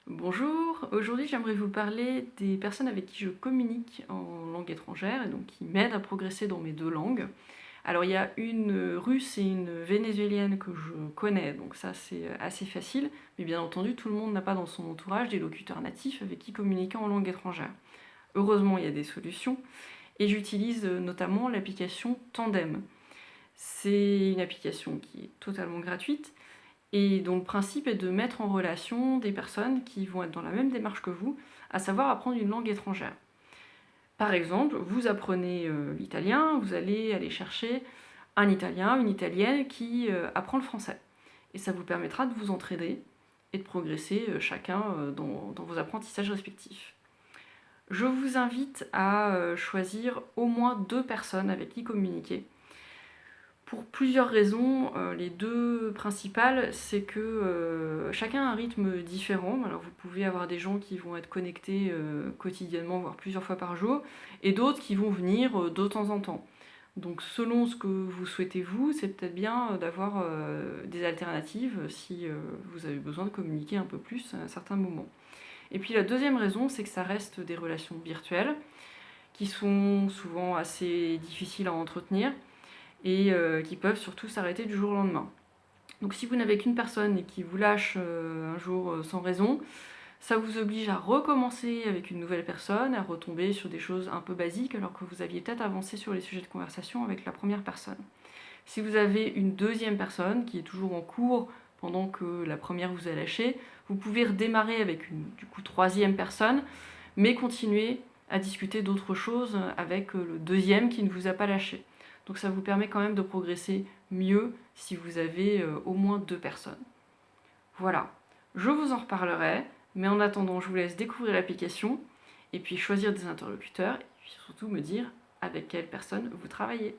Bonjour, aujourd'hui j'aimerais vous parler des personnes avec qui je communique en langue étrangère et donc qui m'aident à progresser dans mes deux langues. Alors il y a une russe et une vénézuélienne que je connais, donc ça c'est assez facile, mais bien entendu tout le monde n'a pas dans son entourage des locuteurs natifs avec qui communiquer en langue étrangère. Heureusement il y a des solutions et j'utilise notamment l'application Tandem. C'est une application qui est totalement gratuite et dont le principe est de mettre en relation des personnes qui vont être dans la même démarche que vous, à savoir apprendre une langue étrangère. Par exemple, vous apprenez l'italien, vous allez aller chercher un Italien, une Italienne qui apprend le français. Et ça vous permettra de vous entraider et de progresser chacun dans vos apprentissages respectifs. Je vous invite à choisir au moins 2 personnes avec qui communiquer. Pour plusieurs raisons, les deux principales, c'est que chacun a un rythme différent. Alors vous pouvez avoir des gens qui vont être connectés quotidiennement, voire plusieurs fois par jour, et d'autres qui vont venir de temps en temps. Donc selon ce que vous souhaitez vous, c'est peut-être bien d'avoir des alternatives si vous avez besoin de communiquer un peu plus à un certain moment. Et puis la deuxième raison, c'est que ça reste des relations virtuelles, qui sont souvent assez difficiles à entretenir, et qui peuvent surtout s'arrêter du jour au lendemain. Donc si vous n'avez qu'une personne et qui vous lâche un jour sans raison, ça vous oblige à recommencer avec une nouvelle personne, à retomber sur des choses un peu basiques alors que vous aviez peut-être avancé sur les sujets de conversation avec la première personne. Si vous avez une deuxième personne qui est toujours en cours pendant que la première vous a lâché, vous pouvez redémarrer avec une troisième personne, mais continuer à discuter d'autres choses avec le deuxième qui ne vous a pas lâché. Donc ça vous permet quand même de progresser mieux si vous avez au moins 2 personnes. Voilà, je vous en reparlerai, mais en attendant, je vous laisse découvrir l'application et puis choisir des interlocuteurs et puis surtout me dire avec quelle personne vous travaillez.